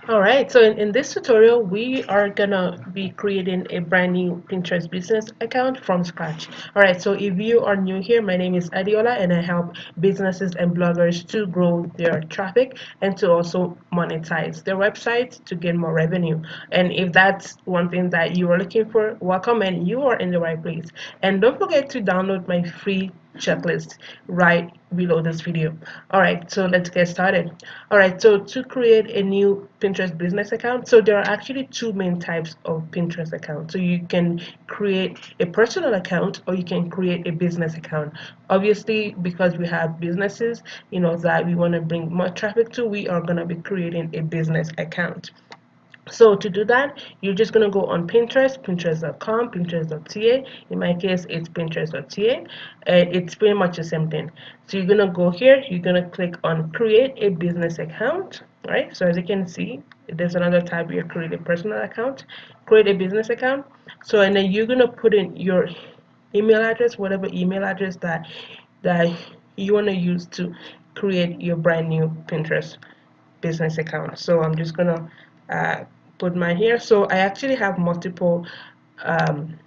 All right, so in this tutorial, we are gonna be creating a brand new Pinterest business account from scratch. All right, so if you are new here, my name is Adiola and I help businesses and bloggers to grow their traffic and to also monetize their websites to get more revenue. And if that's one thing that you are looking for, welcome and you are in the right place. And don't forget to download my free checklist right below this video. All right, so let's get started. All right, so to create a new Pinterest business account, so there are actually two main types of Pinterest accounts. So you can create a personal account or you can create a business account. Obviously, because we have businesses, that we want to bring more traffic to, we are going to be creating a business account. So to do that, you're just going to go on Pinterest, pinterest.com, pinterest.ca. In my case, it's pinterest.ca. And it's pretty much the same thing. So you're going to go here, you're going to click on create a business account, right? So as you can see, there's another tab here, create a personal account, create a business account. So, and then you're going to put in your email address, whatever email address that you want to use to create your brand new Pinterest business account. So I'm just gonna put mine here. So I actually have um,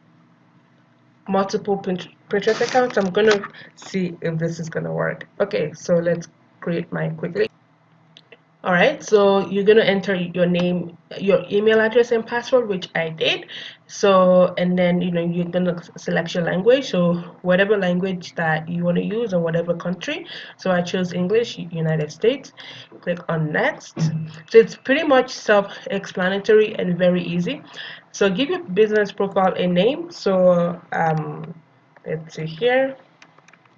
multiple Pinterest accounts. I'm gonna see if this is gonna work. Okay, so let's create mine quickly. All right, so you're gonna enter your name, your email address and password, which I did. So, and then you're gonna select your language, so whatever language that you want to use or whatever country. So I chose English, United States. Click on next. So it's pretty much self-explanatory and very easy. So give your business profile a name. So let's see here,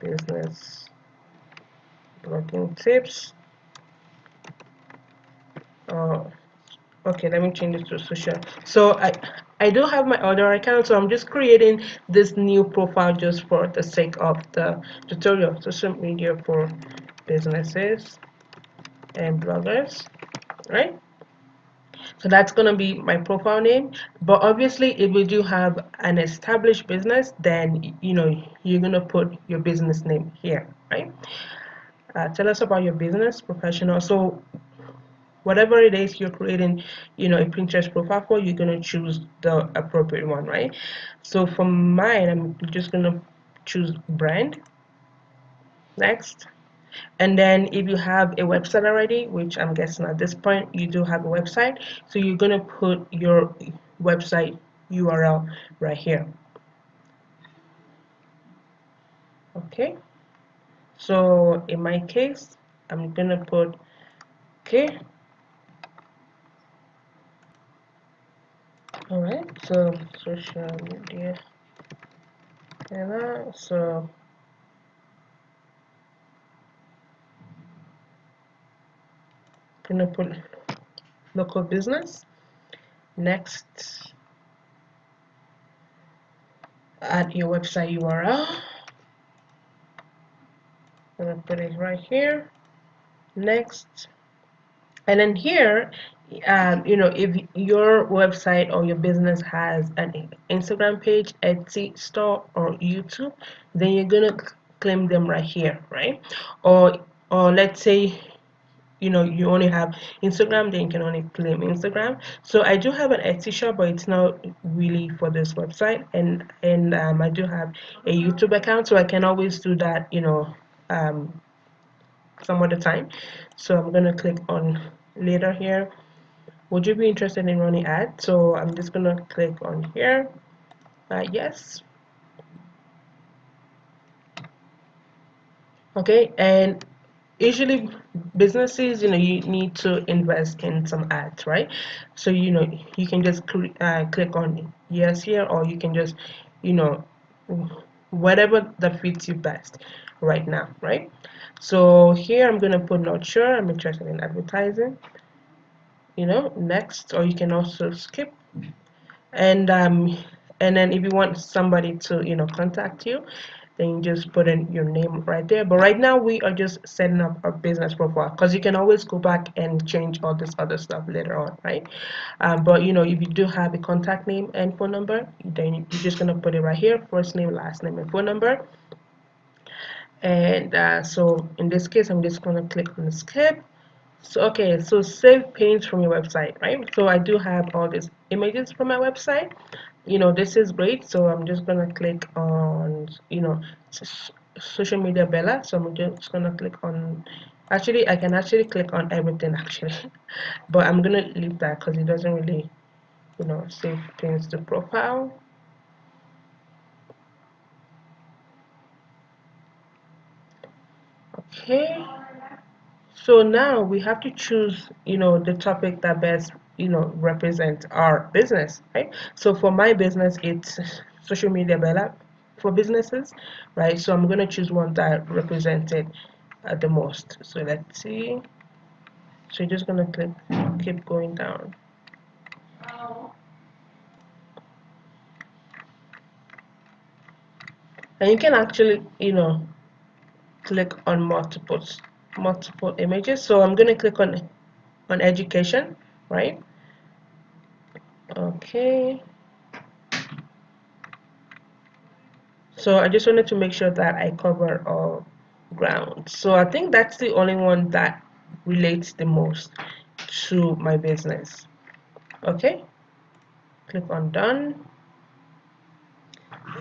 business blogging tips. Uh, Okay, let me change it to social. So I do have my other account, so I'm just creating this new profile just for the sake of the tutorial. Social media for businesses and bloggers, right? So that's gonna be my profile name. But obviously, if you do have an established business, then you're gonna put your business name here, right? Tell us about your business, professional. So whatever it is you're creating a Pinterest profile for, you're going to choose the appropriate one, right? So for mine, I'm just going to choose brand. Next. And then if you have a website already, which I'm guessing at this point you do have a website, so you're going to put your website URL right here. Okay, so in my case, I'm going to put, okay, all right, so social media, so gonna put local business. Next, add your website URL. I'm gonna put it right here. Next, and then here, if your website or your business has an Instagram page, Etsy store, or YouTube, then you're gonna claim them right here, right? Or let's say you only have Instagram, then you can only claim Instagram. So I do have an Etsy shop, but it's not really for this website, and I do have a YouTube account, so I can always do that um, some other time. So I'm gonna click on later here. Would you be interested in running ads? So I'm just gonna click on here. Yes. Okay, and usually businesses, you need to invest in some ads, right? So you can just click on yes here, or you can just you know whatever that fits you best right now, right? So here I'm gonna put not sure, I'm interested in advertising, next, or you can also skip. And um and then if you want somebody to contact you, then you just put in your name right there. But right now we are just setting up our business profile, because you can always go back and change all this other stuff later on, right? But if you do have a contact name and phone number, then you're just going to put it right here, first name, last name, and phone number. And so in this case, I'm just going to click on skip. So okay, so save pins from your website, right? So I do have all these images from my website. This is great. So I'm just gonna click on, social media Bella. So I'm just gonna click on. Actually, I can actually click on everything actually, but I'm gonna leave that because it doesn't really, save pins to profile. Okay. So now we have to choose, the topic that best, represents our business, right? So for my business, it's social media Bella for businesses, right? So I'm gonna choose one that represented the most. So let's see. So you're just gonna click, keep going down, and you can actually, click on multiple images. So I'm gonna click on education, right? Okay. So I just wanted to make sure that I cover all ground. So I think that's the only one that relates the most to my business. Okay, click on done,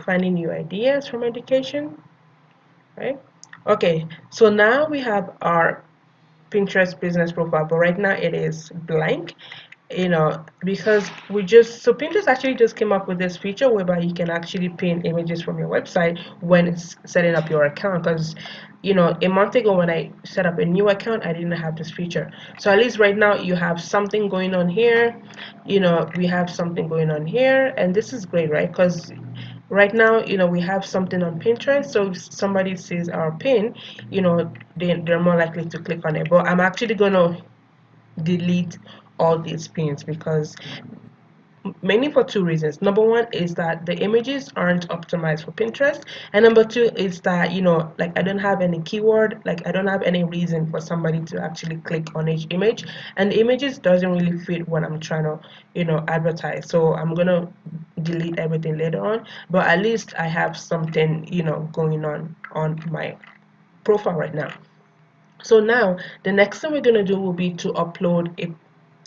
finding new ideas from education, right? Okay, so now we have our Pinterest business profile, but right now it is blank, because so Pinterest actually just came up with this feature whereby you can actually pin images from your website when it's setting up your account. Because, a month ago when I set up a new account, I didn't have this feature. So at least right now you have something going on here, we have something going on here, and this is great, right? Because right now, we have something on Pinterest, so if somebody sees our pin, they're more likely to click on it. But I'm actually gonna delete all these pins because mainly for two reasons. Number one is that the images aren't optimized for Pinterest, and number two is that, like, I don't have any keyword, like I don't have any reason for somebody to actually click on each image, and the images doesn't really fit what I'm trying to, advertise. So I'm gonna delete everything later on, but at least I have something, going on my profile right now. So now the next thing we're going to do will be to upload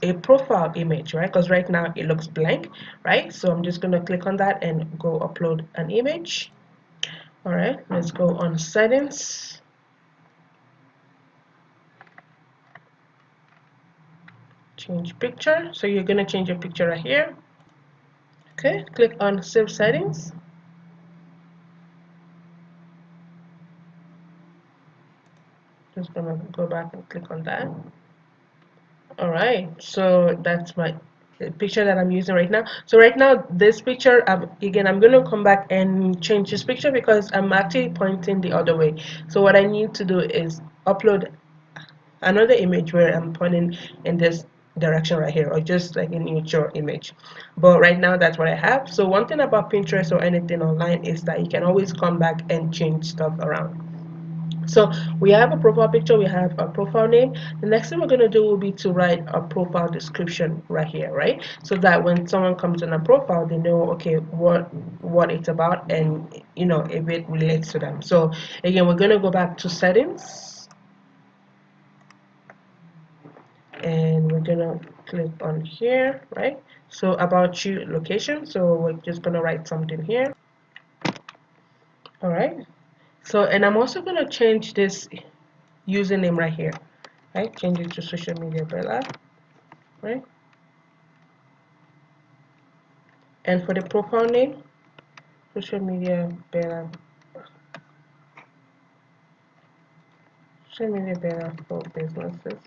a profile image, right? Because right now it looks blank, right? So I'm just going to click on that and go upload an image. All right, let's go on settings, change picture. So you're going to change your picture right here. Okay, click on save settings. Just going to go back and click on that. All right, so that's my picture that I'm using right now. So right now, this picture, again, I'm going to come back and change this picture because I'm actually pointing the other way. So what I need to do is upload another image where I'm pointing in this direction right here, or just like a neutral image. But right now, that's what I have. So one thing about Pinterest or anything online is that you can always come back and change stuff around. So we have a profile picture, we have a profile name. The next thing we're going to do will be to write a profile description right here, right? So that when someone comes on a profile, they know, okay, what it's about, and if it relates to them. So again, we're going to go back to settings, and we're going to click on here, right? So about you location. So we're just going to write something here. All right. So, and I'm also going to change this username right here, right? Change it to social media Bella, right? And for the profile name, social media Bella, social media Bella for businesses.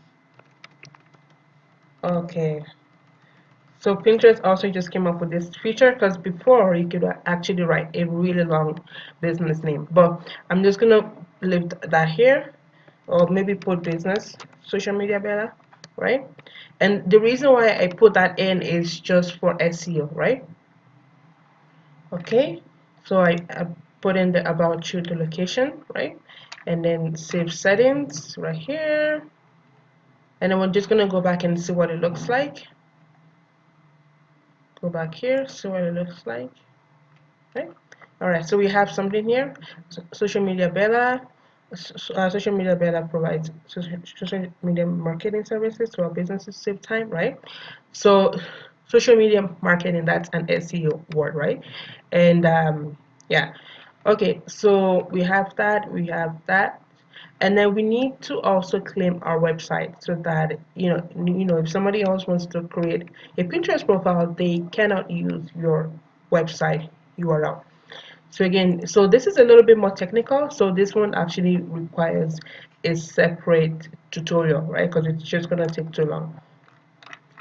Okay. So Pinterest also just came up with this feature because before you could actually write a really long business name, but I'm just gonna leave that here, or maybe put business social media Bella, right? And the reason why I put that in is just for SEO, right? Okay, so I put in the about you, the location, right? And then save settings right here, and then we're just gonna go back and see what it looks like. Go back here, see what it looks like, right? All right, so we have something here, social media Bella. Social media better provides social media marketing services to our businesses, save time, right? So social media marketing, that's an SEO word, right? And yeah, okay, so we have that, and then we need to also claim our website so that if somebody else wants to create a Pinterest profile, they cannot use your website URL. So again, so this is a little bit more technical. So this one actually requires a separate tutorial, right? Because it's just gonna take too long.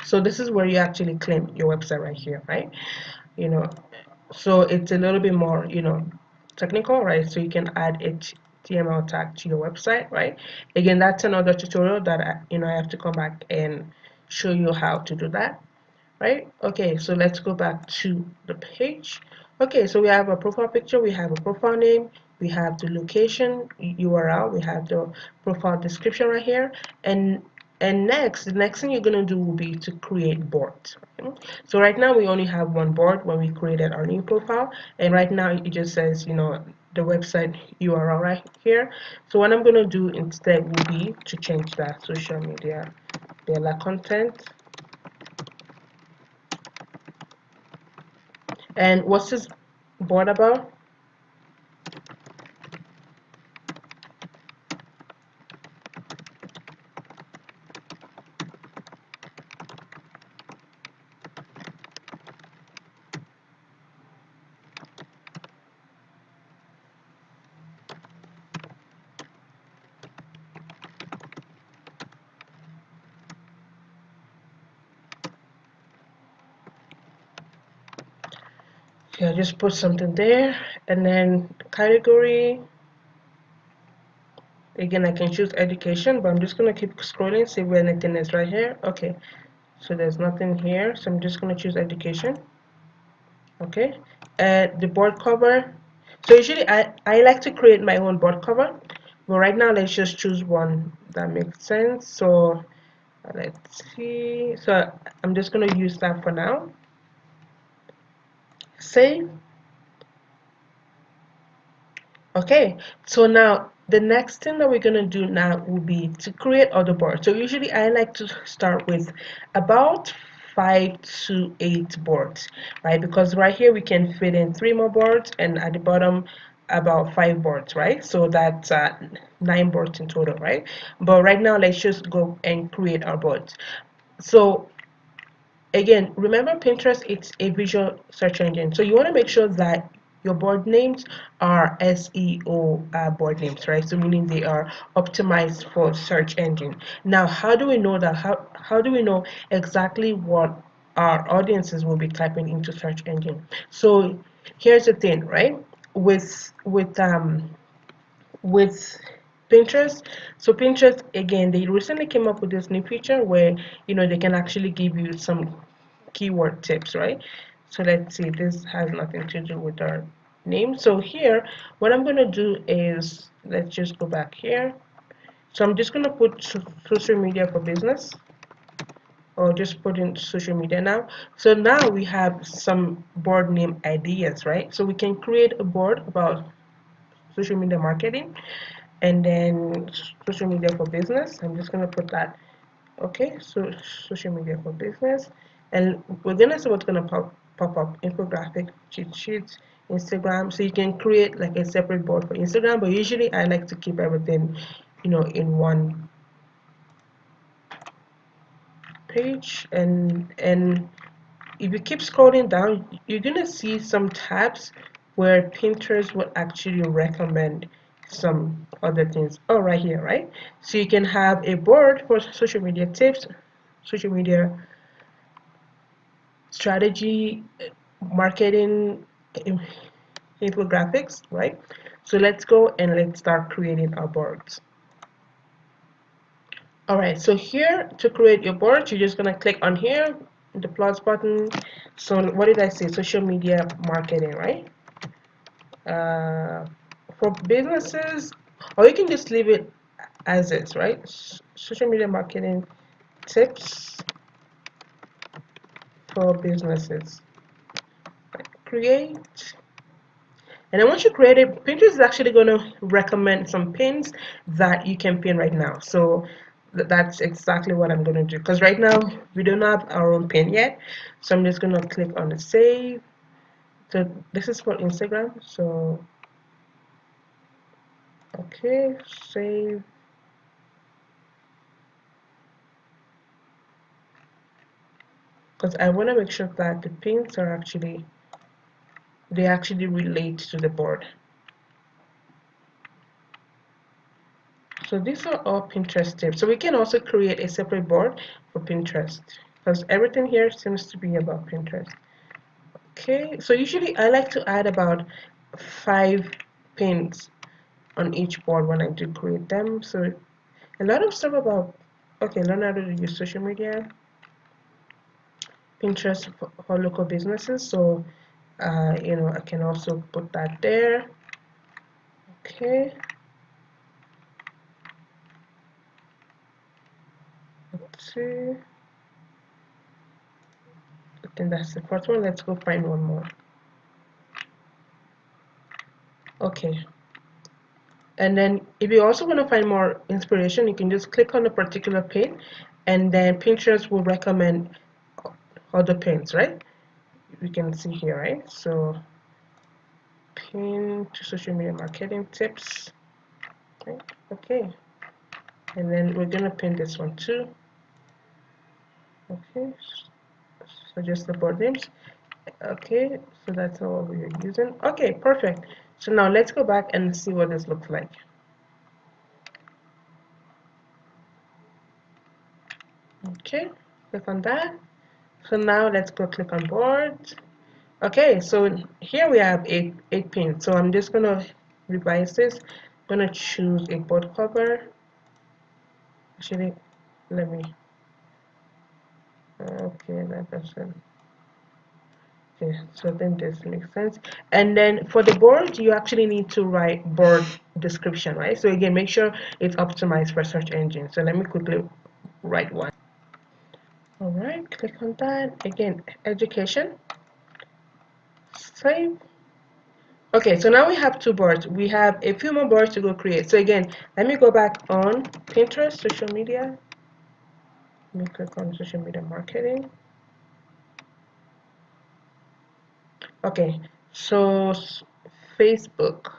So this is where you actually claim your website right here, right? You know, so it's a little bit more, technical, right? So you can add HTML tag to your website, right? Again, that's another tutorial that I have to come back and show you how to do that, right? Okay, so let's go back to the page. Okay, so we have a profile picture, we have a profile name, we have the location URL, we have the profile description right here, and the next thing you're gonna do will be to create boards. Okay? So right now we only have one board when we created our new profile, and right now it just says, the website URL right here. So what I'm gonna do instead will be to change that social media Bella content. And what's this board about? Yeah, just put something there, and then category. Again, I can choose education, but I'm just gonna keep scrolling, see if anything is right here. Okay, so there's nothing here, so I'm just gonna choose education. Okay, and the board cover. So usually I like to create my own board cover, but right now let's just choose one that makes sense. So let's see. So I'm just gonna use that for now. Save. Okay, so now the next thing that we're going to do now will be to create other boards. So usually I like to start with about 5 to 8 boards, right? Because right here we can fit in 3 more boards, and at the bottom about 5 boards, right? So that's 9 boards in total, right? But right now let's just go and create our boards. So again, remember Pinterest, it's a visual search engine. So you want to make sure that your board names are SEO board names, right? So meaning they are optimized for search engine. Now, how do we know that? How do we know exactly what our audiences will be typing into search engine? So here's the thing, right? With Pinterest. So Pinterest, again, they recently came up with this new feature where they can actually give you some keyword tips, right? So let's see, this has nothing to do with our name. So here, what I'm going to do is, let's just go back here. So I'm just going to put social media for business, or just put in social media now. So now we have some board name ideas, right? So we can create a board about social media marketing, and then social media for business. I'm just going to put that. Okay, so social media for business, and we're gonna see what's gonna pop up: infographic, cheat sheets, Instagram. So you can create like a separate board for Instagram, but usually I like to keep everything in one page. And if you keep scrolling down, you're gonna see some tabs where Pinterest will actually recommend some other things. Oh, right here, right? So you can have a board for social media tips, social media strategy, marketing, infographics, right? So let's go and let's start creating our boards. All right, so here to create your board, you're just gonna click on here, the plus button. So what did I say? Social media marketing, right? For businesses, or you can just leave it as is, right? Social media marketing tips for businesses. Create. And then once you create it, Pinterest is actually going to recommend some pins that you can pin right now. So that's exactly what I'm going to do, because right now we don't have our own pin yet. So I'm just going to click on the save. So this is for Instagram. So okay, save. Because I want to make sure that the pins are actually, they actually relate to the board. So these are all Pinterest tips. So we can also create a separate board for Pinterest, because everything here seems to be about Pinterest. Okay, so usually I like to add about 5 pins on each board when I do create them. So a lot of stuff about, okay, learn how to use social media, Pinterest for local businesses. So you know, I can also put that there. Okay, let's see. I think that's the first one. Let's go find one more. Okay, and then if you also want to find more inspiration, you can just click on a particular pin, and then Pinterest will recommend other pins, right? We can see here, right? So pin to social media marketing tips, right? Okay, and then we're gonna pin this one too. Okay, so just the board names. Okay, so that's all we're using. Okay, perfect. So now let's go back and see what this looks like. Okay, click on that. So now let's go click on board. Okay, so here we have eight pins. So I'm just gonna revise this. I'm gonna choose a board cover. Actually, let me. Okay, that doesn't. Okay, so then this makes sense. And then for the board, you actually need to write board description, right? So again, make sure it's optimized for search engine. So let me quickly write one. All right, click on that. Again, education, save. Okay, so now we have 2 boards. We have a few more boards to go create. So again, let me go back on Pinterest, social media. Let me click on social media marketing. Okay, so Facebook,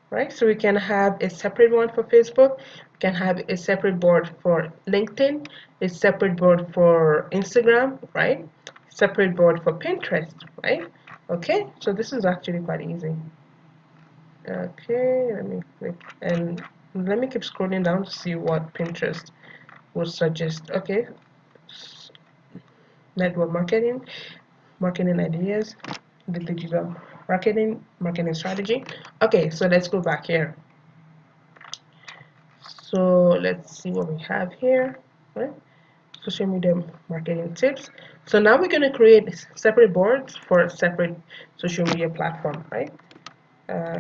right? So we can have a separate one for Facebook. We can have a separate board for LinkedIn, a separate board for Instagram, right? Separate board for Pinterest, right? Okay, so this is actually quite easy. Okay, let me click and let me keep scrolling down to see what Pinterest would suggest. Okay, network marketing, marketing ideas, the digital marketing strategy. Okay, so let's go back here. So let's see what we have here, right? Social media marketing tips. So now we're going to create separate boards for separate social media platform, right? Uh,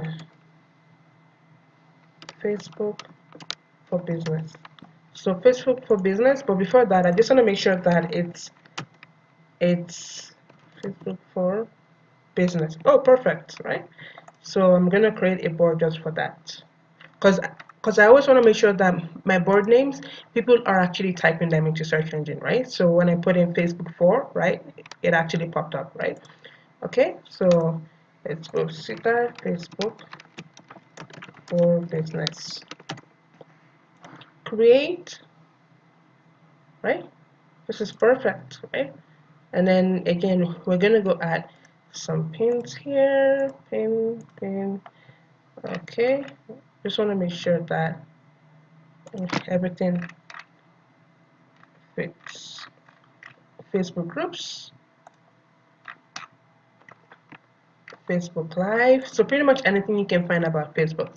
Facebook for business. So Facebook for business, but before that, I just want to make sure that it's Facebook for business. Oh, perfect, right? So I'm gonna create a board just for that, because I always want to make sure that my board names, people are actually typing them into search engine, right? So when I put in Facebook for, right, it actually popped up, right? Okay, so let's go see that Facebook for business. Create, right? This is perfect, right? And then again, we're gonna go add some pins here, pin. Okay, just want to make sure that everything fits. Facebook groups, Facebook Live, so pretty much anything you can find about Facebook.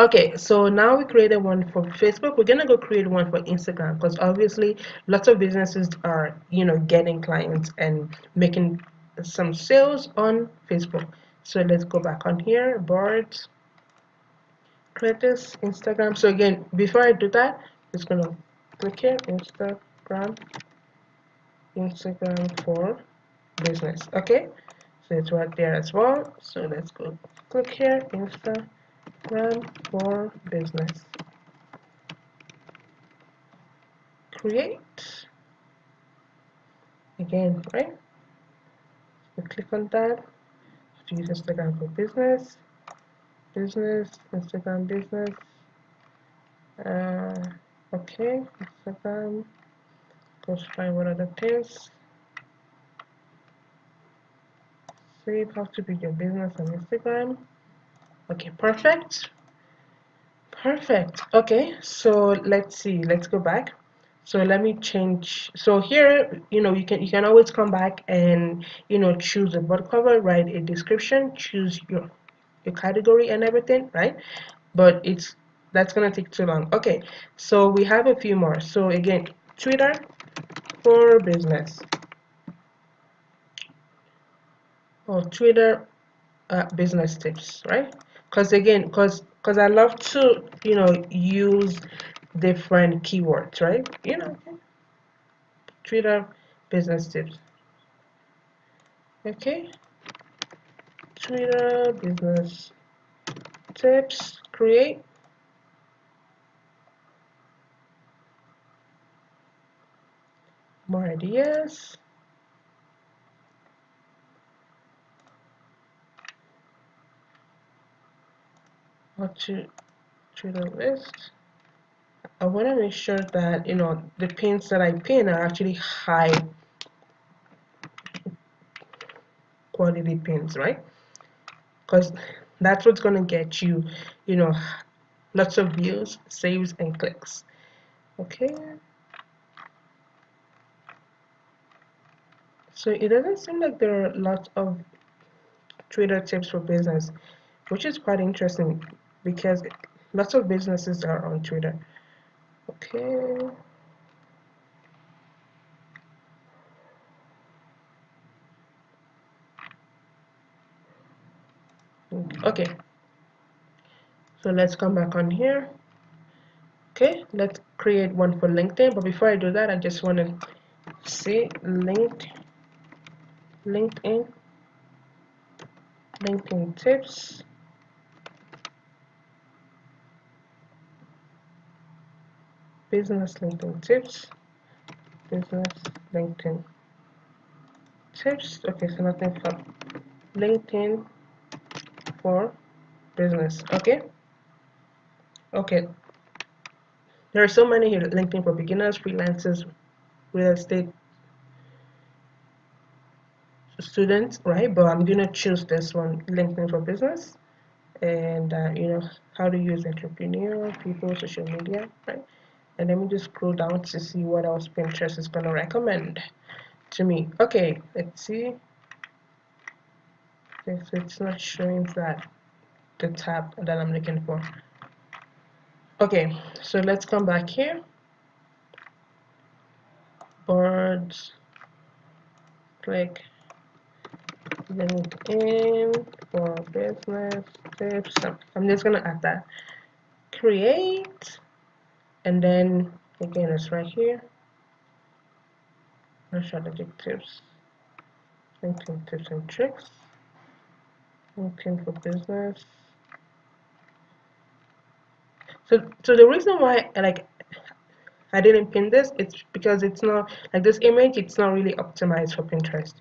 Okay, so now we created one for Facebook. We're gonna go create one for Instagram, because obviously lots of businesses are, you know, getting clients and making some sales on Facebook. So let's go back on here, boards, create this Instagram. So again, before I do that, I'm just gonna click here, Instagram for business. Okay, so it's right there as well. So let's go click here, Instagram for business. Create. Again, right? So click on that. Use Instagram for business, Instagram business. Okay, Instagram. Go find what other things. Save how to build your business on Instagram. Okay, perfect. Perfect. Okay, so let's see. Let's go back. So let me change. So here, you can always come back and choose a board cover, write a description, choose your category and everything, right? But that's gonna take too long. Okay, so we have a few more. So again, Twitter for business or Twitter business tips, right? Because I love to use different keywords, right? Twitter business tips. Okay, Twitter business tips. Create. More ideas. What to Twitter list. I want to make sure that the pins that I pin are actually high quality pins, right? Because that's what's going to get you lots of views, saves, and clicks. Okay, so it doesn't seem like there are lots of Twitter tips for business, which is quite interesting because lots of businesses are on Twitter. Okay, okay, so let's come back on here. Okay, let's create one for LinkedIn, but before I do that, I just want to see LinkedIn tips. Business LinkedIn tips. Business LinkedIn tips. Okay, so nothing for LinkedIn for business. Okay. Okay. There are so many here. LinkedIn for beginners, freelancers, real estate students, right? But I'm gonna choose this one, LinkedIn for business, and how to use entrepreneur, people, social media, right? And let me just scroll down to see what else Pinterest is gonna recommend to me. Okay, let's see. Okay, so it's not showing that the tab that I'm looking for. Okay, so let's come back here. Boards, click LinkedIn for business tips. I'm just gonna add that. Create, and then again it's right here. Strategic tips, LinkedIn tips and tricks, LinkedIn for business. So the reason why I didn't pin this, it's because it's not like this image. It's not really optimized for Pinterest.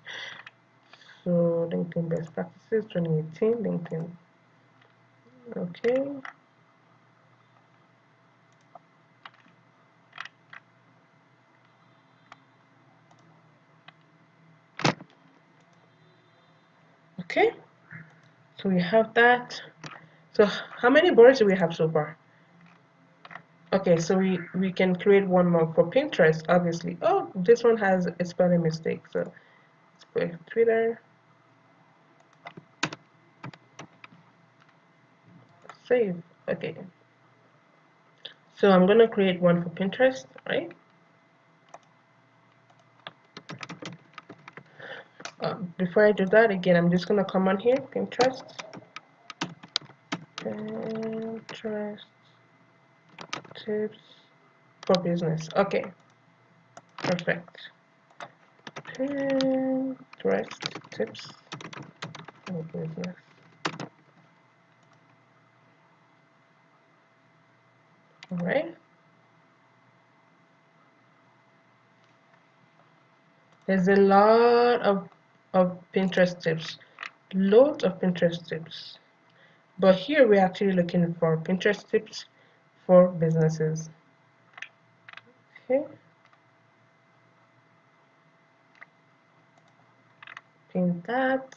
So LinkedIn best practices 2018, LinkedIn. Okay. Okay. So we have that. So how many boards do we have so far? Okay, so we can create one more for Pinterest, obviously. Oh, this one has a spelling mistake. So let's put Twitter. Save. Okay. So I'm gonna create one for Pinterest, right? Before I do that, again, I'm just gonna come on here, Pinterest tips for business. Okay, perfect. Pinterest tips for business. All right. There's a lot of Pinterest tips, loads of Pinterest tips. But here we're actually looking for Pinterest tips for businesses. Okay, pin that.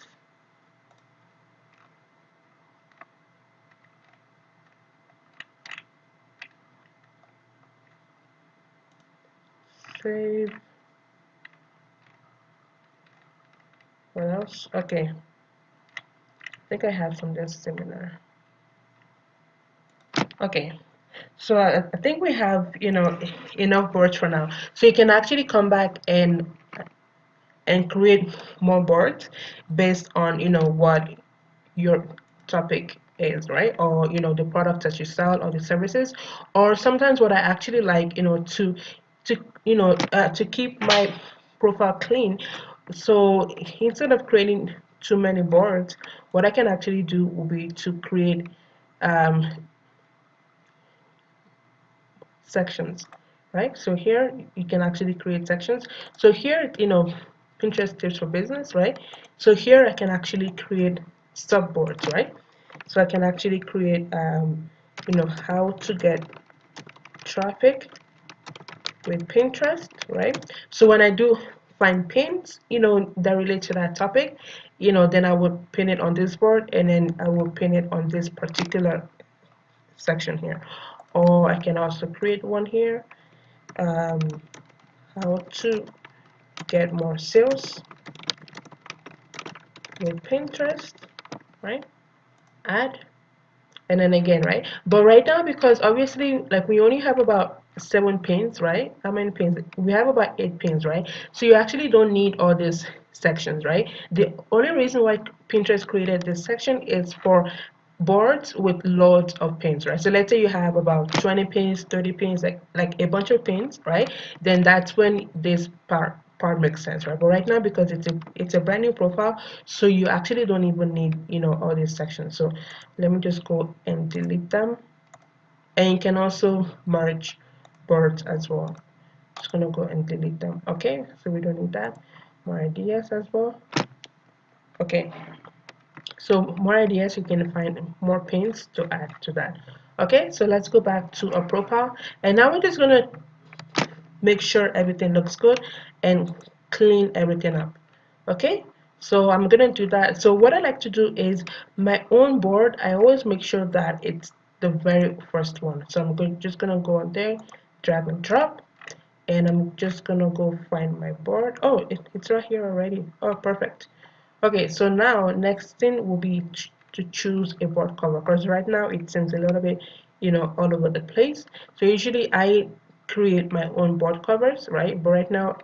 Save. What else? Okay, I think I have something similar. Okay, so I think we have, enough boards for now. So you can actually come back and create more boards based on, what your topic is, right? Or, the product that you sell or the services. Or sometimes what I actually like, to keep my profile clean. So instead of creating too many boards, what I can actually do will be to create um, sections, right? So here you can actually create sections. So here, Pinterest tips for business, right? So here I can actually create subboards, right? So I can actually create, how to get traffic with Pinterest, right? So when I do find pins, that relate to that topic, then I would pin it on this board, and then I will pin it on this particular section here. Or I can also create one here, um, how to get more sales with Pinterest, right? Add, and then again, right? But right now, because obviously, like, we only have about 7 pins, right? How many pins? We have about 8 pins, right? So you actually don't need all these sections, right? The only reason why Pinterest created this section is for boards with loads of pins, right? So let's say you have about 20 pins, 30 pins, like a bunch of pins, right? Then that's when this part makes sense, right? But right now, because it's a brand new profile, so you actually don't even need, all these sections. So let me just go and delete them. And you can also merge boards as well. Just gonna go and delete them. Okay, so we don't need that. More ideas as well. Okay, so more ideas, you can find more pins to add to that. Okay, so let's go back to our profile, and now we're just gonna make sure everything looks good and clean everything up. Okay, so I'm gonna do that. So what I like to do is my own board, I always make sure that it's the very first one. So just gonna go on there, drag and drop, and I'm just gonna go find my board. Oh, it's right here already. Oh, perfect. Okay, so now next thing will be to choose a board cover, because right now it seems a little bit, all over the place. So usually I create my own board covers, right? But right now,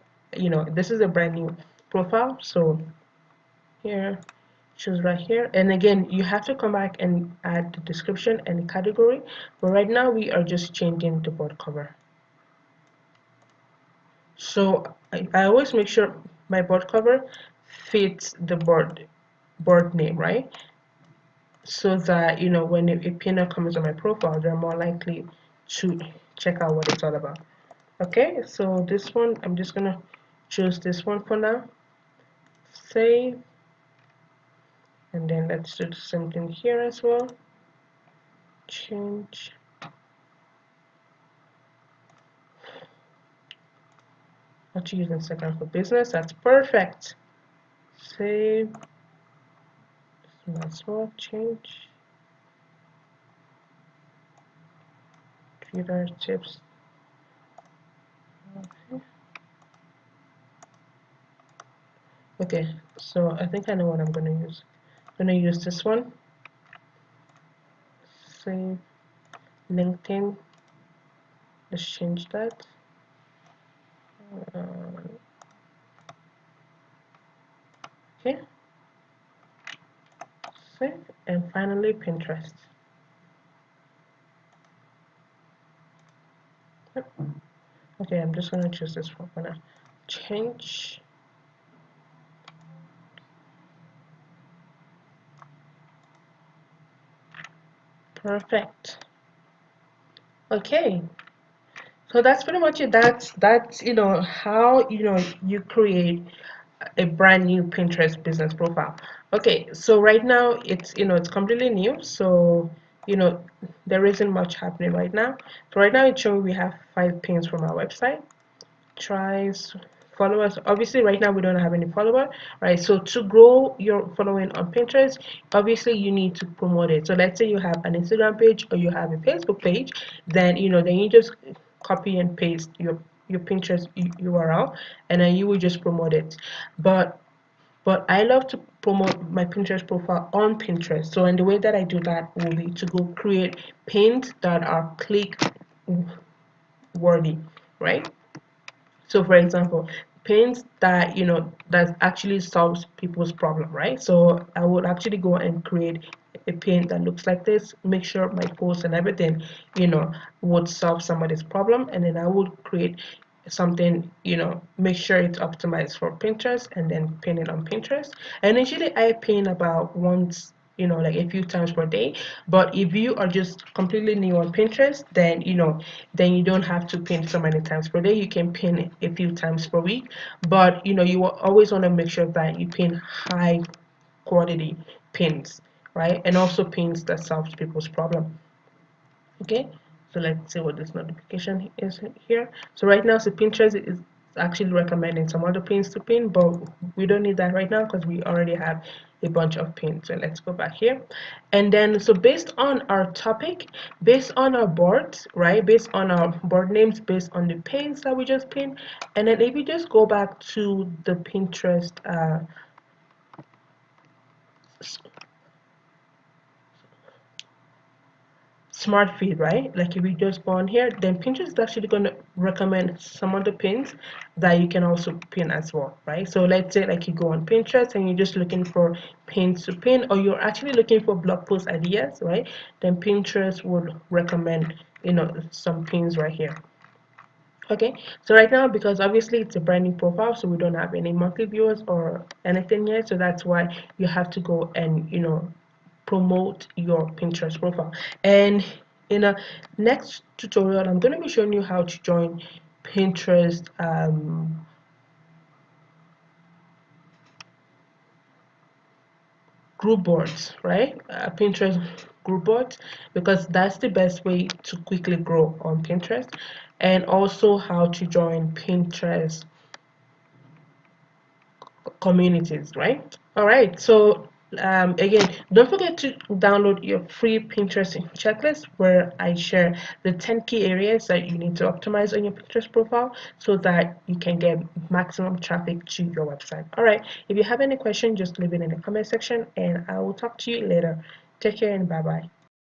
this is a brand new profile. So here, choose right here. And again, you have to come back and add the description and category. But right now we are just changing the board cover. So I always make sure my board cover fits the board name, right? So that, when a pinner comes on my profile, they're more likely to check out what it's all about. Okay, so this one, I'm just gonna choose this one for now. Save, and then let's do the same thing here as well. Change. How to use Instagram for business. That's perfect. Save. This one as well. Change. Twitter tips. Okay. Okay, so I think I know what I'm gonna use. I'm gonna use this one. Save. LinkedIn. Let's change that. Okay. Save. And finally, Pinterest. Yep. Okay, I'm just gonna choose this one for now. Change. Perfect. Okay, so that's pretty much it. That's how you create a brand new Pinterest business profile. Okay, so right now it's completely new, so you know there isn't much happening right now. So right now it's showing we have 5 pins from our website. Tries followers. Obviously right now we don't have any follower, right? So to grow your following on Pinterest, obviously you need to promote it. So let's say you have an Instagram page or you have a Facebook page, then you just copy and paste your Pinterest URL, and then you will just promote it. But I love to promote my Pinterest profile on Pinterest. So and the way that I do that will be to go create pins that are click worthy, right? So for example, paints that that actually solves people's problem, right? So I would actually go and create a paint that looks like this, make sure my post and everything, would solve somebody's problem, and then I would create something, make sure it's optimized for Pinterest and then pin it on Pinterest. And usually I pin about once, like a few times per day. But if you are just completely new on Pinterest, then you don't have to pin so many times per day. You can pin a few times per week. But you always want to make sure that you pin high quality pins, right? And also pins that solves people's problem. Okay, so let's see what this notification is here. So right now, so Pinterest is actually recommending some other pins to pin, but we don't need that right now because we already have a bunch of pins. So let's go back here. And then, so based on our topic, based on our boards, right, based on our board names, based on the pins that we just pinned, and then if you just go back to the Pinterest smart feed, right? Like if you just go on here, then Pinterest is actually going to recommend some of the pins that you can also pin as well, right? So let's say like you go on Pinterest and you're just looking for pins to pin, or you're actually looking for blog post ideas, right? Then Pinterest would recommend some pins right here. Okay, so right now, because obviously it's a brand new profile, so we don't have any monthly viewers or anything yet, so that's why you have to go and promote your Pinterest profile. And in a next tutorial, I'm going to be showing you how to join Pinterest group boards, right? Pinterest group boards, because that's the best way to quickly grow on Pinterest, and also how to join Pinterest communities, right? All right, so again, don't forget to download your free Pinterest checklist where I share the 10 key areas that you need to optimize on your Pinterest profile so that you can get maximum traffic to your website. All right, if you have any questions, just leave it in the comment section and I will talk to you later. Take care and bye bye.